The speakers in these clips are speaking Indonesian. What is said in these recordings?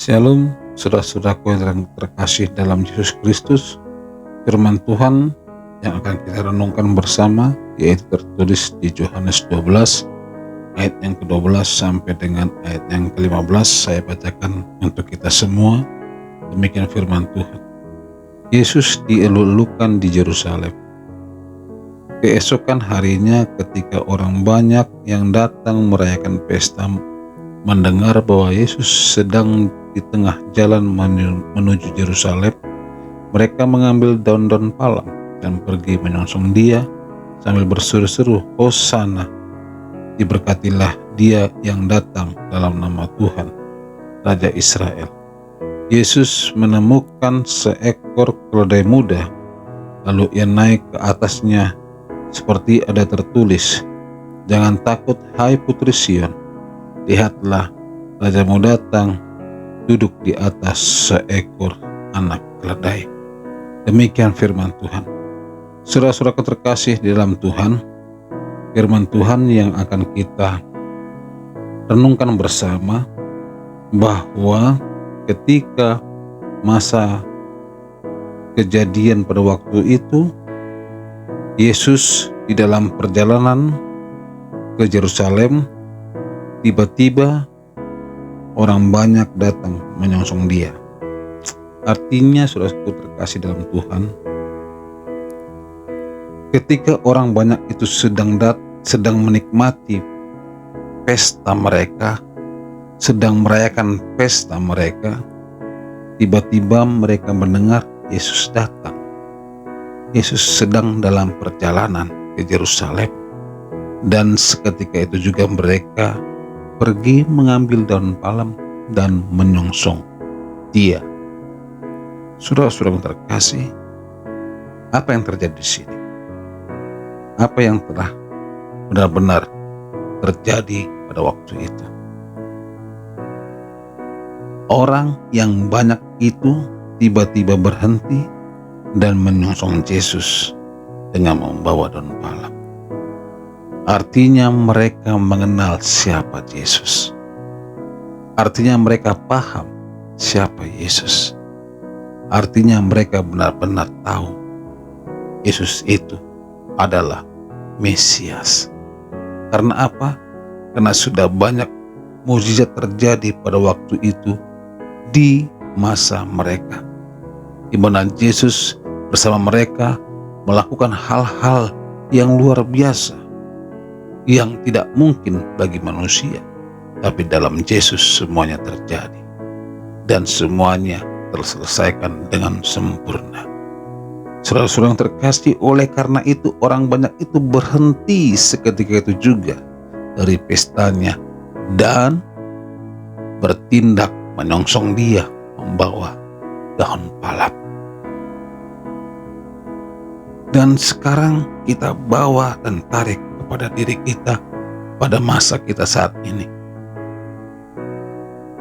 Shalom, saudara-saudaraku yang terkasih dalam Yesus Kristus. Firman Tuhan yang akan kita renungkan bersama yaitu tertulis di Yohanes 12 ayat yang ke-12 sampai dengan ayat yang ke-15. Saya bacakan untuk kita semua. Demikian firman Tuhan. Yesus dielulukan di Yerusalem. Keesokan harinya ketika orang banyak yang datang merayakan pesta mendengar bahwa Yesus sedang di tengah jalan menuju Yerusalem, mereka mengambil daun-daun palem dan pergi menyongsong dia sambil berseru-seru, "Hosana, diberkatilah dia yang datang dalam nama Tuhan, Raja Israel." Yesus menemukan seekor keledai muda, lalu ia naik ke atasnya seperti ada tertulis, "Jangan takut, hai putri Sion, lihatlah, Rajamu datang, duduk di atas seekor anak keledai." Demikian firman Tuhan. Saudara-saudara terkasih di dalam Tuhan, firman Tuhan yang akan kita renungkan bersama bahwa ketika masa kejadian pada waktu itu, Yesus di dalam perjalanan ke Yerusalem, tiba-tiba orang banyak datang menyongsong dia. Artinya, saudaraku terkasih dalam Tuhan, ketika orang banyak itu sedang menikmati pesta mereka, sedang merayakan pesta mereka, tiba-tiba mereka mendengar Yesus datang. Yesus sedang dalam perjalanan ke Yerusalem, dan seketika itu juga mereka pergi mengambil daun palem dan menyongsong dia. Saudara-saudara terkasih, apa yang terjadi di sini? Apa yang telah benar-benar terjadi pada waktu itu? Orang yang banyak itu tiba-tiba berhenti dan menyongsong Yesus dengan membawa daun palem. Artinya mereka mengenal siapa Yesus. Artinya mereka paham siapa Yesus. Artinya mereka benar-benar tahu Yesus itu adalah Mesias. Karena apa? Karena sudah banyak mukjizat terjadi pada waktu itu di masa mereka, di mana Yesus bersama mereka melakukan hal-hal yang luar biasa, yang tidak mungkin bagi manusia, tapi dalam Yesus semuanya terjadi dan semuanya terselesaikan dengan sempurna. Saudara-saudara yang terkasih, oleh karena itu orang banyak itu berhenti seketika itu juga dari pestanya dan bertindak menyongsong dia membawa daun palem. Dan sekarang kita bawa dan tarik kepada diri kita pada masa kita saat ini.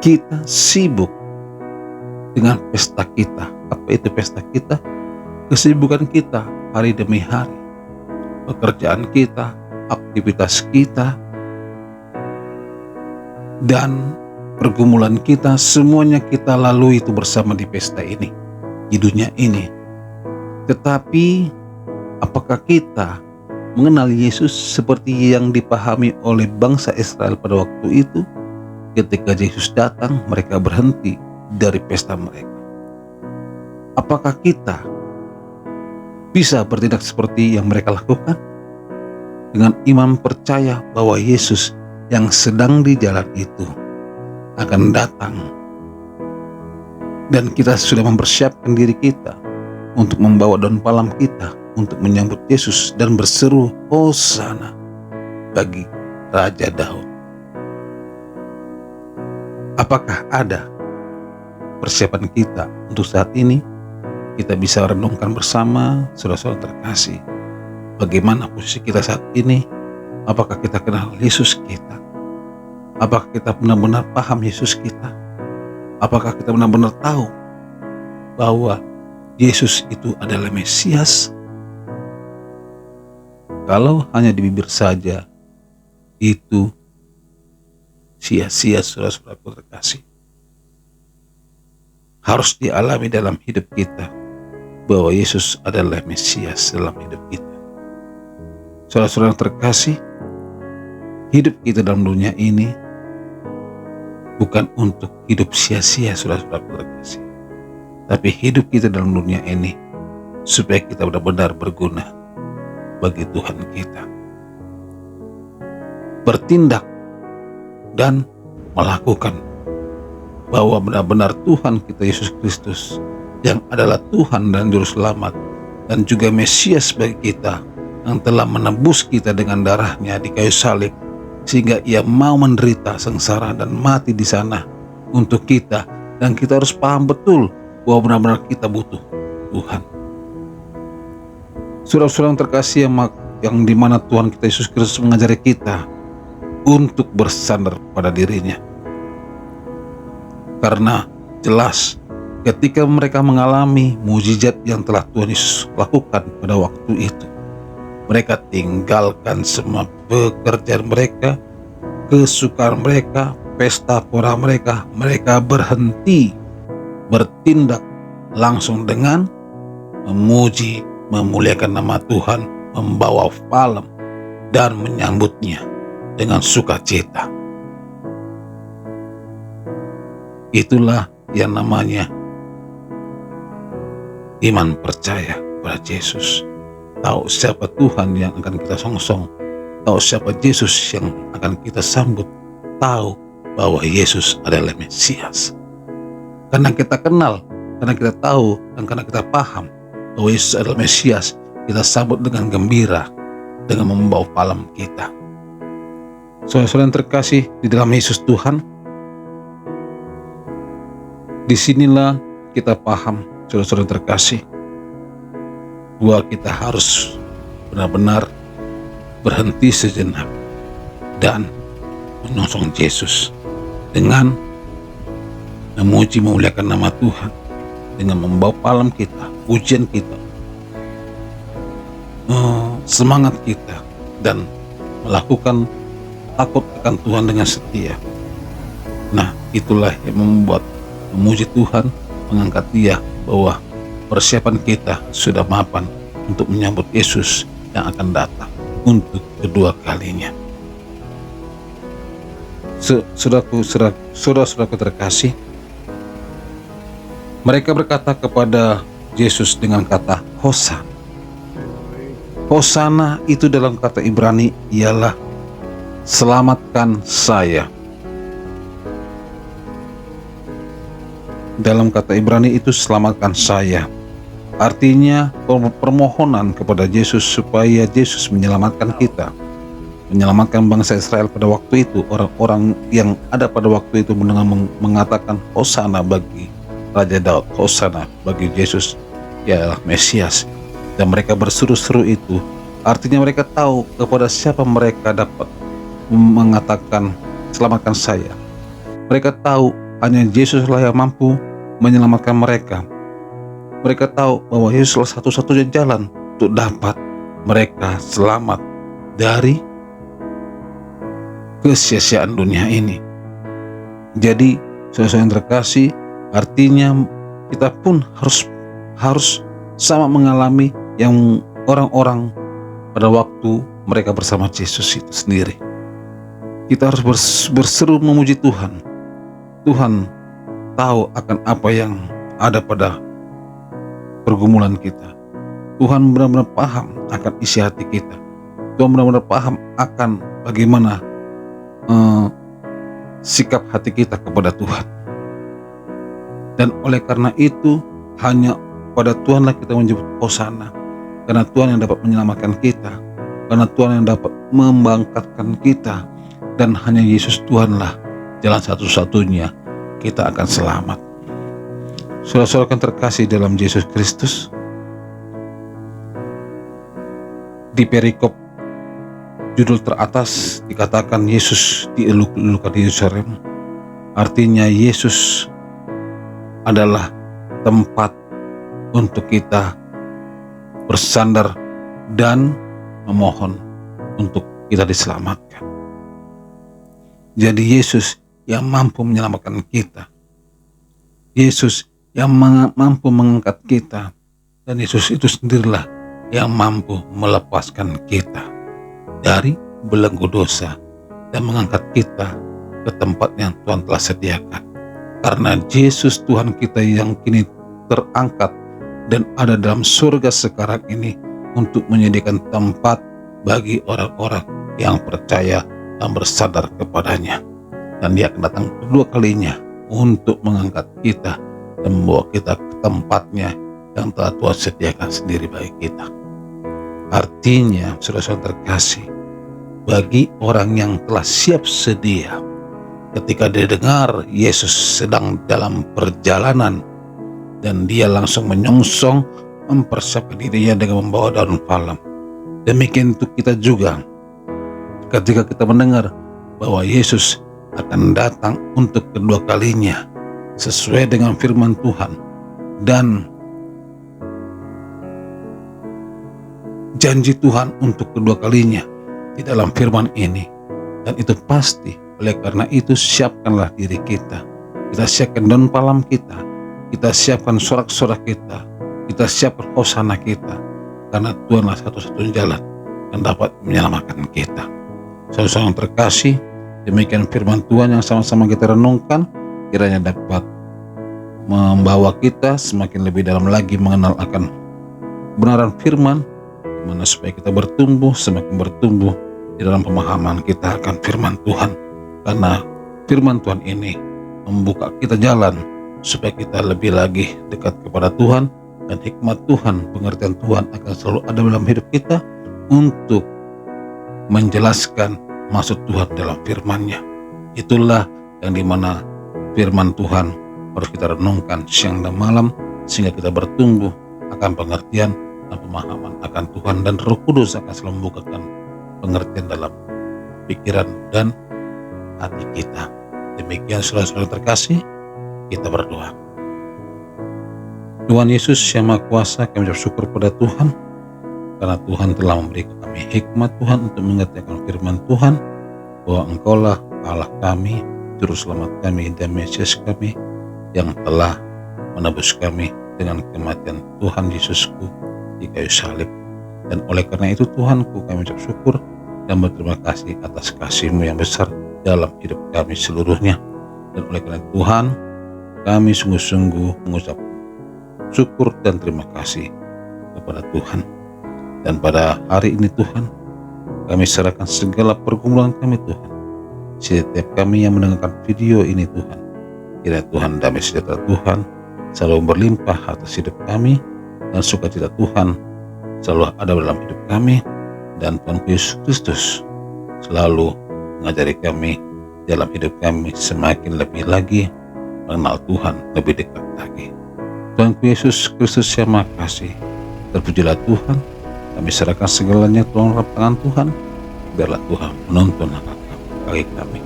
Kita sibuk dengan pesta kita. Apa itu pesta kita? Kesibukan kita hari demi hari. Pekerjaan kita, aktivitas kita, dan pergumulan kita, semuanya kita lalui itu bersama di pesta ini, di dunia ini. Tetapi apakah kita mengenal Yesus seperti yang dipahami oleh bangsa Israel pada waktu itu? Ketika Yesus datang, mereka berhenti dari pesta mereka. Apakah kita bisa bertindak seperti yang mereka lakukan? Dengan iman percaya bahwa Yesus yang sedang di jalan itu akan datang, dan kita sudah mempersiapkan diri kita untuk membawa daun palem kita untuk menyambut Yesus dan berseru, "Hosana bagi Raja Daud." Apakah ada persiapan kita untuk saat ini? Kita bisa renungkan bersama, saudara-saudara terkasih. Bagaimana posisi kita saat ini? Apakah kita kenal Yesus kita? Apakah kita benar-benar paham Yesus kita? Apakah kita benar-benar tahu bahwa Yesus itu adalah Mesias? Kalau hanya di bibir saja, itu sia-sia, saudara-saudaraku terkasih. harus dialami dalam hidup kita, bahwa Yesus adalah Mesias dalam hidup kita. Saudara-saudara terkasih, hidup kita dalam dunia ini bukan untuk hidup sia-sia, saudara-saudara terkasih, tapi hidup kita dalam dunia ini supaya kita benar-benar berguna bagi Tuhan kita. Bertindak dan melakukan bahwa benar-benar Tuhan kita Yesus Kristus yang adalah Tuhan dan Juru Selamat dan juga Mesias bagi kita, yang telah menebus kita dengan darahnya di kayu salib, sehingga ia mau menderita sengsara dan mati di sana untuk kita. Dan kita harus paham betul bahwa benar-benar kita butuh Tuhan. Saudara-saudara yang terkasih, yang dimana Tuhan kita Yesus Kristus mengajari kita untuk bersandar pada dirinya. Karena jelas ketika mereka mengalami mujizat yang telah Tuhan Yesus lakukan pada waktu itu, mereka tinggalkan semua pekerjaan mereka, kesukaan mereka, pesta pora mereka. Mereka berhenti bertindak langsung dengan memuji, memuliakan nama Tuhan, membawa palem dan menyambutnya dengan sukacita. Itulah yang namanya iman percaya pada Yesus. Tahu siapa Tuhan yang akan kita songsong, tahu siapa Yesus yang akan kita sambut, tahu bahwa Yesus adalah Mesias. Karena kita kenal, karena kita tahu, dan karena kita paham bahwa Yesus adalah Mesias, kita sambut dengan gembira, dengan membawa palem kita. Saudara-saudara yang terkasih di dalam Yesus Tuhan, disinilah kita paham, saudara-saudara yang terkasih, bahwa kita harus benar-benar berhenti sejenak dan menyongsong Yesus dengan memuji, memuliakan nama Tuhan, dengan membawa palem kita, pujian kita, semangat kita, dan melakukan takut akan Tuhan dengan setia. Nah, itulah yang membuat memuji Tuhan, mengangkat Dia, bahwa persiapan kita sudah mapan untuk menyambut Yesus yang akan datang untuk kedua kalinya. Saudara-saudaraku terkasih, mereka berkata kepada Yesus dengan kata Hosana. Hosana itu dalam kata Ibrani ialah selamatkan saya. Dalam kata Ibrani itu selamatkan saya. Artinya permohonan kepada Yesus supaya Yesus menyelamatkan kita, menyelamatkan bangsa Israel pada waktu itu. Orang-orang yang ada pada waktu itu mengatakan Hosana bagi Raja Daud, Hosana bagi Yesus, ialah Mesias. Dan mereka berseru-seru itu, artinya mereka tahu kepada siapa mereka dapat mengatakan selamatkan saya. Mereka tahu hanya Yesuslah yang mampu menyelamatkan mereka. Mereka tahu bahwa Yesuslah satu-satunya jalan untuk dapat mereka selamat dari kesia-siaan dunia ini. Jadi, saudara-saudara yang terkasih, artinya kita pun harus sama mengalami yang orang-orang pada waktu mereka bersama Yesus itu sendiri. Kita harus berseru memuji Tuhan. Tuhan tahu akan apa yang ada pada pergumulan kita. Tuhan benar-benar paham akan isi hati kita. Tuhan benar-benar paham akan bagaimana sikap hati kita kepada Tuhan. Dan oleh karena itu, hanya pada Tuhanlah kita menyebut Hosana. Karena Tuhan yang dapat menyelamatkan kita, karena Tuhan yang dapat membangkitkan kita, dan hanya Yesus Tuhanlah jalan satu-satunya kita akan selamat. Saudara-saudara yang terkasih dalam Yesus Kristus, di perikop judul teratas dikatakan Yesus dieluk-elukan di Yerusalem. Artinya Yesus adalah tempat untuk kita bersandar dan memohon untuk kita diselamatkan. Jadi Yesus yang mampu menyelamatkan kita. Yesus yang mampu mengangkat kita, dan Yesus itu sendirilah yang mampu melepaskan kita dari belenggu dosa dan mengangkat kita ke tempat yang Tuhan telah sediakan. Karena Yesus Tuhan kita yang kini terangkat dan ada dalam surga sekarang ini untuk menyediakan tempat bagi orang-orang yang percaya dan bersandar kepadanya. Dan Dia akan datang kedua kalinya untuk mengangkat kita dan membawa kita ke tempatnya yang telah Tuhan sediakan sendiri bagi kita. Artinya, saudara-saudara terkasih, bagi orang yang telah siap sedia, ketika dia dengar Yesus sedang dalam perjalanan dan dia langsung menyongsong mempersiapkan dirinya dengan membawa daun palem. Demikian untuk kita juga, ketika kita mendengar bahwa Yesus akan datang untuk kedua kalinya sesuai dengan firman Tuhan dan janji Tuhan untuk kedua kalinya di dalam firman ini, dan itu pasti. Oleh karena itu, siapkanlah diri kita. Kita siapkan daun palem kita siapkan sorak-sorak kita siapkan hosana kita, karena Tuhanlah satu-satunya jalan yang dapat menyelamatkan kita. Saudara-saudara yang terkasih, demikian firman Tuhan yang sama-sama kita renungkan, kiranya dapat membawa kita semakin lebih dalam lagi mengenal akan kebenaran firman, dimana supaya kita semakin bertumbuh di dalam pemahaman kita akan firman Tuhan. Karena firman Tuhan ini membuka kita jalan supaya kita lebih lagi dekat kepada Tuhan, dan hikmat Tuhan, pengertian Tuhan akan selalu ada dalam hidup kita untuk menjelaskan maksud Tuhan dalam firman-Nya. Itulah yang dimana firman Tuhan harus kita renungkan siang dan malam, sehingga kita bertumbuh akan pengertian dan pemahaman akan Tuhan, dan Roh Kudus akan selalu membukakan pengertian dalam pikiran dan hati kita. Demikian saudara-saudara terkasih, kita berdoa. Tuhan Yesus yang Maha Kuasa, kami bersyukur pada Tuhan karena Tuhan telah memberi kami hikmat Tuhan untuk mengerti akan firman Tuhan, bahwa Engkaulah Allah kami, Juru Selamat kami, dan Mesias kami yang telah menebus kami dengan kematian Tuhan Yesusku di kayu salib. Dan oleh karena itu Tuhanku, kami bersyukur dan berterima kasih atas kasih-Mu yang besar dalam hidup kami seluruhnya. Dan oleh karena Tuhan, kami sungguh-sungguh mengucap syukur dan terima kasih kepada Tuhan. Dan pada hari ini Tuhan, kami serahkan segala pergumulan kami Tuhan. Setiap kami yang mendengarkan video ini Tuhan, kiranya Tuhan damai sejahtera Tuhan selalu berlimpah atas hidup kami, dan sukacita Tuhan selalu ada dalam hidup kami, dan Tuhan Yesus Kristus selalu mengajari kami dalam hidup kami semakin lebih lagi mengenal Tuhan lebih dekat lagi. Tuhan Yesus Kristus yang Maha Kasih, terpujilah Tuhan. Kami serahkan segalanya Tuhan dalam tangan Tuhan. Biarlah Tuhan menuntun kaki kami,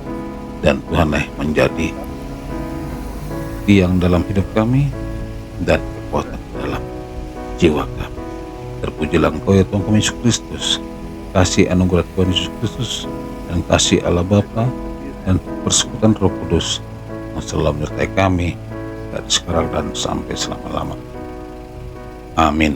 dan Tuhanlah menjadi tiang dalam hidup kami dan kekuatan dalam jiwa kami. Terpujilah Engkau ya Tuhan kami Yesus Kristus. Kasih anugerah Tuhan Yesus Kristus dan kasih Allah Bapa dan persekutuan Roh Kudus yang selalu menyertai kami dari sekarang dan sampai selama-lamanya. Amin.